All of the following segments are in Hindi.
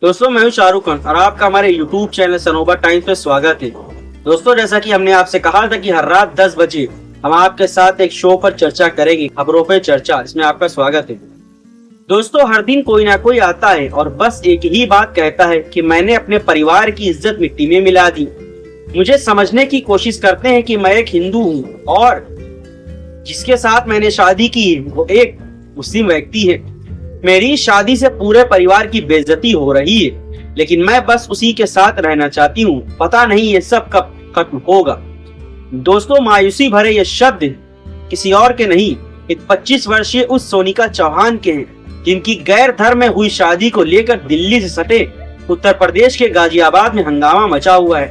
दोस्तों मैं हूं शाहरुख खान और आपका हमारे YouTube चैनल सनोबा टाइम्स पे स्वागत है। दोस्तों जैसा कि हमने आपसे कहा था कि हर रात 10 बजे हम आपके साथ एक शो पर चर्चा करेंगे, खबरों पे चर्चा, इसमें आपका स्वागत है। दोस्तों हर दिन कोई ना कोई आता है और बस एक ही बात कहता है कि मैंने अपने परिवार की इज्जत मिट्टी में मिला दी। मुझे समझने की कोशिश करते हैं कि मैं एक हिंदू हूँ और जिसके साथ मैंने शादी की वो एक मुस्लिम व्यक्ति है। मेरी शादी से पूरे परिवार की बेइज्जती हो रही है, लेकिन मैं बस उसी के साथ रहना चाहती हूँ। पता नहीं ये सब कब खत्म होगा। दोस्तों मायूसी भरे ये शब्द किसी और के नहीं, 25 वर्षीय उस सोनिका चौहान के हैं जिनकी गैर धर्म में हुई शादी को लेकर दिल्ली से सटे उत्तर प्रदेश के गाजियाबाद में हंगामा मचा हुआ है।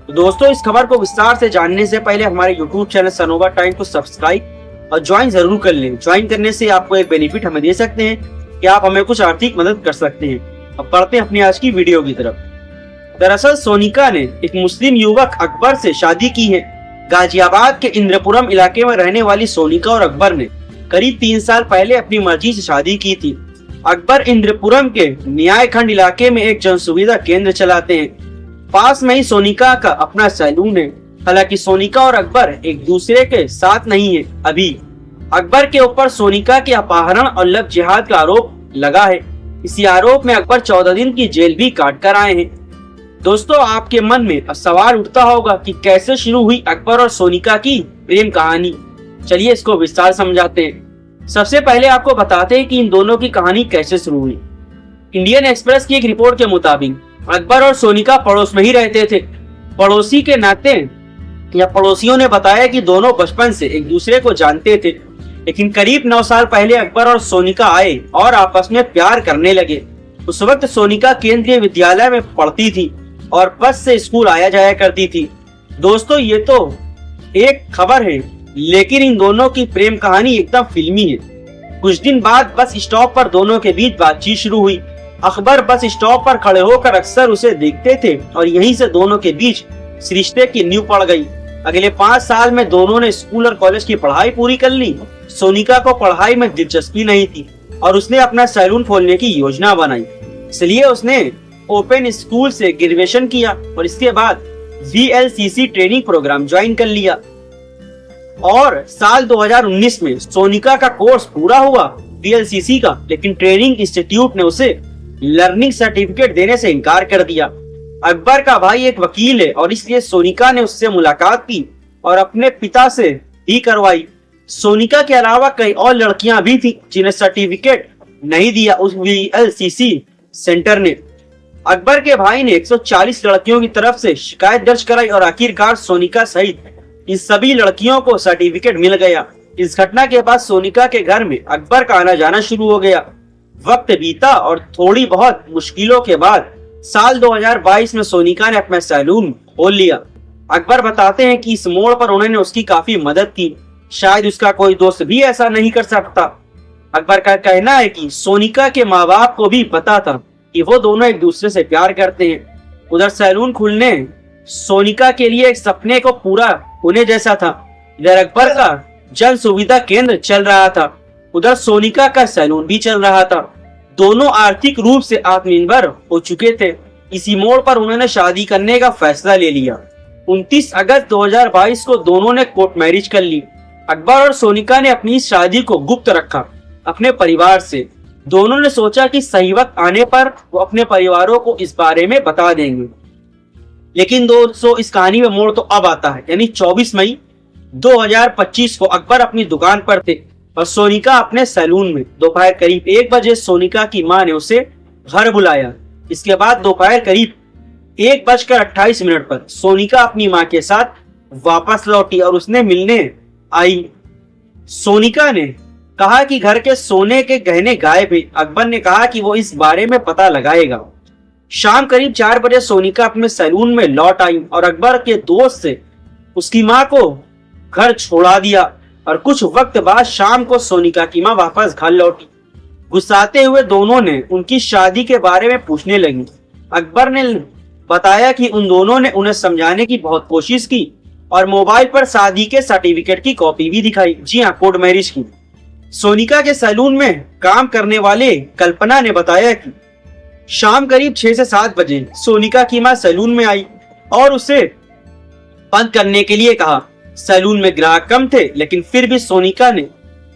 तो दोस्तों इस खबर को विस्तार से जानने से पहले हमारे YouTube चैनल सनोबा टाइम को सब्सक्राइब और ज्वाइन जरूर कर लें। ज्वाइन करने से आपको एक बेनिफिट हमें दे सकते हैं कि आप हमें कुछ आर्थिक मदद कर सकते हैं। अब बढ़ते हैं अपनी आज की वीडियो की तरफ। दरअसल सोनिका ने एक मुस्लिम युवक अकबर से शादी की है। गाजियाबाद के इंद्रपुरम इलाके में रहने वाली सोनिका और अकबर ने करीब 3 साल पहले अपनी मर्जी से शादी की थी। अकबर इंद्रपुरम के न्याय खंड इलाके में एक जन सुविधा केंद्र चलाते हैं। पास में ही सोनिका का अपना सैलून है। हालांकि सोनिका और अकबर एक दूसरे के साथ नहीं है। अभी अकबर के ऊपर सोनिका के अपहरण और लव जिहाद का आरोप लगा है। इसी आरोप में अकबर 14 दिन की जेल भी काट कर आए हैं। दोस्तों आपके मन में अब सवाल उठता होगा कि कैसे शुरू हुई अकबर और सोनिका की प्रेम कहानी। चलिए इसको विस्तार समझाते हैं। सबसे पहले आपको बताते हैं कि इन दोनों की कहानी कैसे शुरू हुई। इंडियन एक्सप्रेस की एक रिपोर्ट के मुताबिक अकबर और सोनिका पड़ोस में ही रहते थे। पड़ोसी के नाते या पड़ोसियों ने बताया कि दोनों बचपन से एक दूसरे को जानते थे, लेकिन करीब 9 साल पहले अकबर और सोनिका आए और आपस में प्यार करने लगे। उस वक्त सोनिका केंद्रीय विद्यालय में पढ़ती थी और बस से स्कूल आया जाया करती थी। दोस्तों ये तो एक खबर है, लेकिन इन दोनों की प्रेम कहानी एकदम फिल्मी है। कुछ दिन बाद बस स्टॉप पर दोनों के बीच बातचीत शुरू हुई। अकबर बस स्टॉप पर खड़े होकर अक्सर उसे देखते थे और यहीं से दोनों के बीच इस रिश्ते की नींव पड़ गई। अगले 5 साल में दोनों ने स्कूल और कॉलेज की पढ़ाई पूरी कर ली। सोनिका को पढ़ाई में दिलचस्पी नहीं थी और उसने अपना सैलून खोलने की योजना बनाई, इसलिए उसने ओपन स्कूल से ग्रेजुएशन किया और इसके बाद VLCC ट्रेनिंग प्रोग्राम ज्वाइन कर लिया। और साल 2019 में सोनिका का कोर्स पूरा हुआ VLCC का, लेकिन ट्रेनिंग इंस्टीट्यूट ने उसे लर्निंग सर्टिफिकेट देने से इनकार कर दिया। अकबर का भाई एक वकील है और इसलिए सोनिका ने उससे मुलाकात की और अपने पिता से भी करवाई। सोनिका के अलावा कई और लड़कियां भी थी जिन्हें सर्टिफिकेट नहीं दिया उस VLCC सेंटर ने। अकबर के भाई ने 140 लड़कियों की तरफ से शिकायत दर्ज कराई और आखिरकार सोनिका सहित इन सभी लड़कियों को सर्टिफिकेट मिल गया। इस घटना के बाद सोनिका के घर में अकबर का आना जाना शुरू हो गया। वक्त बीता और थोड़ी बहुत मुश्किलों के बाद साल 2022 में सोनिका ने अपना सैलून खोल लिया। अकबर बताते हैं कि इस मोड़ पर उन्होंने उसकी काफी मदद की। शायद उसका कोई दोस्त भी ऐसा नहीं कर सकता। अकबर का कहना है कि सोनिका के माँ बाप को भी पता था कि वो दोनों एक दूसरे से प्यार करते हैं। उधर सैलून खुलने सोनिका के लिए एक सपने को पूरा होने जैसा था। इधर अकबर का जन सुविधा केंद्र चल रहा था, उधर सोनिका का सैलून भी चल रहा था। दोनों आर्थिक रूप से आत्मनिर्भर हो चुके थे। इसी मोड़ पर उन्होंने शादी करने का फैसला ले लिया। 29 अगस्त 2022 को दोनों ने कोर्ट मैरिज कर ली। अकबर और सोनिका ने अपनी शादी को गुप्त रखा अपने परिवार से। दोनों ने सोचा कि सही वक्त आने पर वो अपने परिवारों को इस बारे में बता देंगे। लेकिन दोस्तों इस कहानी में मोड़ तो अब आता है, यानी 24 मई 2025 को अकबर अपनी दुकान पर थे और सोनिका अपने सैलून में। दोपहर करीब 1 बजे सोनिका की मां ने उसे घर बुलाया। इसके बाद दोपहर करीब 1:28 पर सोनिका अपनी मां के साथ वापस लौटी और उसने मिलने आई। सोनिका ने कहा कि घर के सोने के गहने गायब हैं। अकबर ने कहा कि वो इस बारे में पता लगाएगा। शाम करीब 4 बजे सोनिका अपने सैलून में लौट आई और अकबर के दोस्त से उसकी मां को घर छोड़ा दिया और कुछ वक्त बाद शाम को सोनिका की मां वापस घर लौटी। गुस्साते हुए दोनों ने उनकी शादी के बारे में पूछने लगी। अकबर ने बताया कि उन दोनों ने उन्हें समझाने की बहुत कोशिश की और मोबाइल पर शादी के सर्टिफिकेट की कॉपी भी दिखाई। जी हाँ, कोर्ट मैरिज की। सोनिका के सैलून में काम करने वाले कल्पना ने बताया कि शाम करीब 6 से 7 बजे सोनिका की मां सैलून में आई और उसे बंद करने के लिए कहा। सैलून में ग्राहक कम थे, लेकिन फिर भी सोनिका ने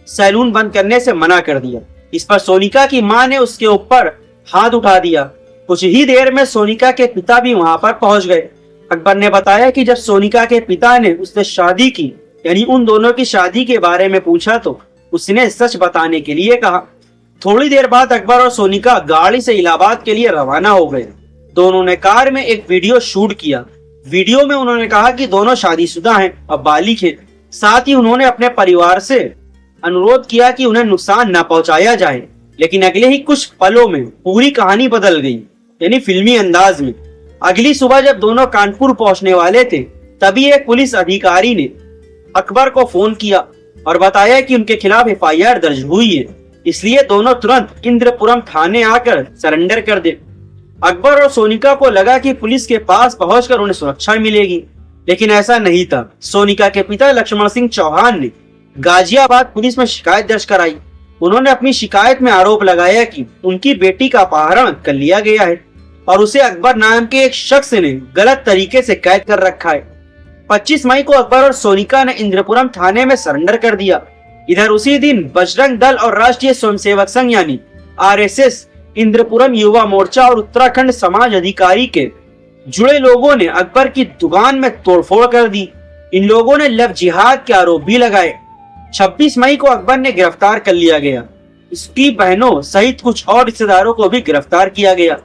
सैलून बंद करने से मना कर दिया। इस पर सोनिका की मां ने उसके ऊपर हाथ उठा दिया। कुछ ही देर में सोनिका के पिता भी वहां पर पहुंच गए। अकबर ने बताया कि जब सोनिका के पिता ने उससे शादी की, यानी उन दोनों की शादी के बारे में पूछा, तो उसने सच बताने के लिए कहा। थोड़ी देर बाद अकबर और सोनिका गाड़ी से इलाहाबाद के लिए रवाना हो गए। दोनों ने कार में एक वीडियो शूट किया। वीडियो में उन्होंने कहा कि दोनों शादीशुदा हैं और बालिग हैं। साथ ही उन्होंने अपने परिवार से अनुरोध किया कि उन्हें नुकसान न पहुंचाया जाए। लेकिन अगले ही कुछ पलों में पूरी कहानी बदल गई, यानी फिल्मी अंदाज में। अगली सुबह जब दोनों कानपुर पहुंचने वाले थे, तभी एक पुलिस अधिकारी ने अकबर को फोन किया और बताया कि उनके खिलाफ एफआईआर दर्ज हुई है, इसलिए दोनों तुरंत इंद्रपुरम थाने आकर सरेंडर कर दे। अकबर और सोनिका को लगा कि पुलिस के पास पहुंचकर उन्हें सुरक्षा मिलेगी, लेकिन ऐसा नहीं था। सोनिका के पिता लक्ष्मण सिंह चौहान ने गाजियाबाद पुलिस में शिकायत दर्ज कराई। उन्होंने अपनी शिकायत में आरोप लगाया कि उनकी बेटी का अपहरण कर लिया गया है और उसे अकबर नाम के एक शख्स ने गलत तरीके से कैद कर रखा है। 25 मई को अकबर और सोनिका ने इंद्रपुरम थाने में सरेंडर कर दिया। इधर उसी दिन बजरंग दल और राष्ट्रीय स्वयंसेवक संघ यानी आरएसएस, इंद्रपुरम युवा मोर्चा और उत्तराखंड समाज अधिकारी के जुड़े लोगों ने अकबर की दुकान में तोड़फोड़ कर दी। इन लोगों ने लव जिहाद के आरोप भी लगाए। 26 मई को अकबर ने गिरफ्तार कर लिया गया। इसकी बहनों सहित कुछ और रिश्तेदारों को भी गिरफ्तार किया गया।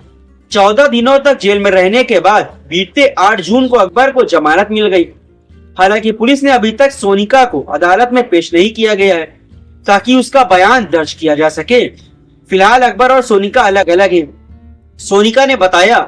14 दिनों तक जेल में रहने के बाद बीते 8 जून को अकबर को जमानत मिल गई। हालांकि पुलिस ने अभी तक सोनिका को अदालत में पेश नहीं किया गया है ताकि उसका बयान दर्ज किया जा सके। फिलहाल अकबर और सोनिका अलग अलग हैं। सोनिका ने बताया,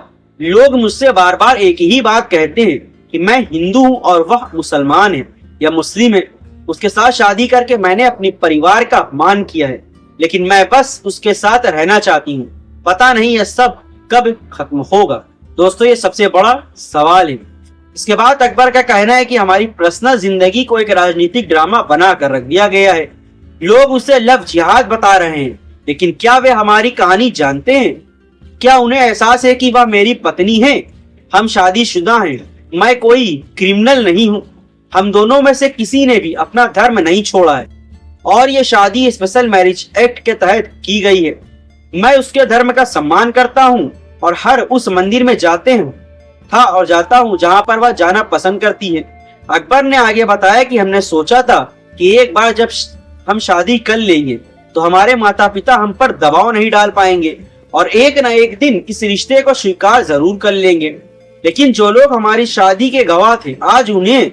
लोग मुझसे बार बार एक ही बात कहते हैं कि मैं हिंदू हूँ और वह मुसलमान है या मुस्लिम है। उसके साथ शादी करके मैंने अपने परिवार का अपमान किया है, लेकिन मैं बस उसके साथ रहना चाहती हूँ। पता नहीं यह सब कब खत्म होगा। दोस्तों, ये सबसे बड़ा सवाल है। इसके बाद अकबर का कहना है कि हमारी पर्सनल जिंदगी को एक राजनीतिक ड्रामा बना कर रख दिया गया है। लोग उसे लव जिहाद बता रहे हैं, लेकिन क्या वे हमारी कहानी जानते हैं? क्या उन्हें एहसास है कि वह मेरी पत्नी है? हम शादीशुदा हैं। मैं कोई क्रिमिनल नहीं हूँ। हम दोनों में से किसी ने भी अपना धर्म नहीं छोड़ा है और ये शादी स्पेशल मैरिज एक्ट के तहत की गई है। मैं उसके धर्म का सम्मान करता हूँ और हर उस मंदिर में जाता हूँ जहाँ पर वह जाना पसंद करती है। अकबर ने आगे बताया कि हमने सोचा था कि एक बार जब हम शादी कर लेंगे तो हमारे माता पिता हम पर दबाव नहीं डाल पाएंगे और एक न एक दिन इस रिश्ते को स्वीकार जरूर कर लेंगे। लेकिन जो लोग हमारी शादी के गवाह थे, आज उन्हें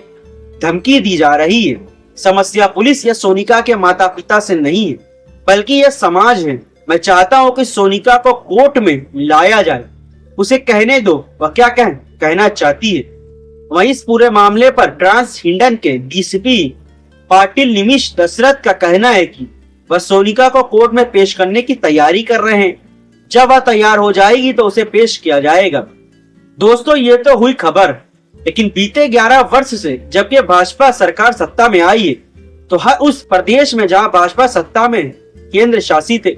धमकी दी जा रही है। समस्या पुलिस या सोनिका के माता पिता से नहीं है, बल्कि यह समाज है। मैं चाहता हूं कि सोनिका को कोर्ट में लाया जाए। उसे कहने दो वह क्या कहना चाहती है। वहीं इस पूरे मामले पर ट्रांस हिंडन के डीसीपी पाटिल निमिष दशरथ का कहना है कि वह सोनिका को कोर्ट में पेश करने की तैयारी कर रहे हैं। जब वह तैयार हो जाएगी तो उसे पेश किया जाएगा। दोस्तों, ये तो हुई खबर, लेकिन बीते 11 वर्ष से जब ये भाजपा सरकार सत्ता में आई है, तो हर उस प्रदेश में जहां भाजपा सत्ता में केंद्र शासित है,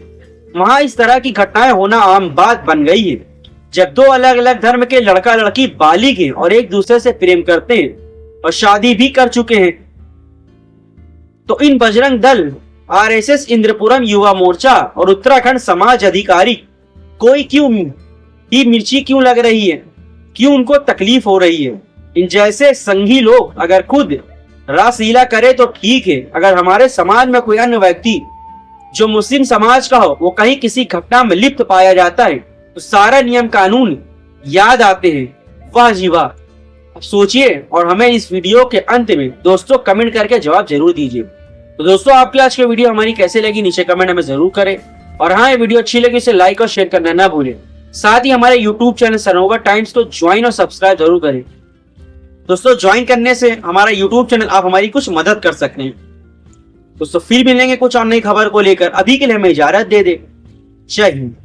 वहां इस तरह की घटनाएं होना आम बात बन गई है। जब दो अलग अलग धर्म के लड़का लड़की बालिग हैं और एक दूसरे से प्रेम करते हैं और शादी भी कर चुके हैं, तो इन बजरंग दल, आरएसएस, इंद्रपुरम युवा मोर्चा और उत्तराखंड समाज अधिकारी कोई क्यों ही मिर्ची क्यों लग रही है? क्यों उनको तकलीफ हो रही है? इन जैसे संघी लोग अगर खुद रासलीला करे तो ठीक है। अगर हमारे समाज में कोई अन्य व्यक्ति जो मुस्लिम समाज का हो, वो कहीं किसी घटना में लिप्त पाया जाता है, तो सारा नियम कानून याद आते हैं। वाह जी वाह। अब सोचिए और हमें इस वीडियो के अंत में दोस्तों कमेंट करके जवाब जरूर दीजिए। तो दोस्तों, आपकी आज की वीडियो हमारी कैसे लगी नीचे कमेंट हमें जरूर करें और हाँ, ये वीडियो अच्छी लगी इसे लाइक और शेयर करना ना भूलें। साथ ही हमारे यूट्यूब चैनल सनोवर टाइम्स को ज्वाइन और सब्सक्राइब जरूर करें। दोस्तों, ज्वाइन करने से हमारा यूट्यूब चैनल आप हमारी कुछ मदद कर सकते हैं। दोस्तों, फिर मिलेंगे कुछ और नई खबर को लेकर। अभी के लिए हमें इजाजत दे दे। जय हिंद।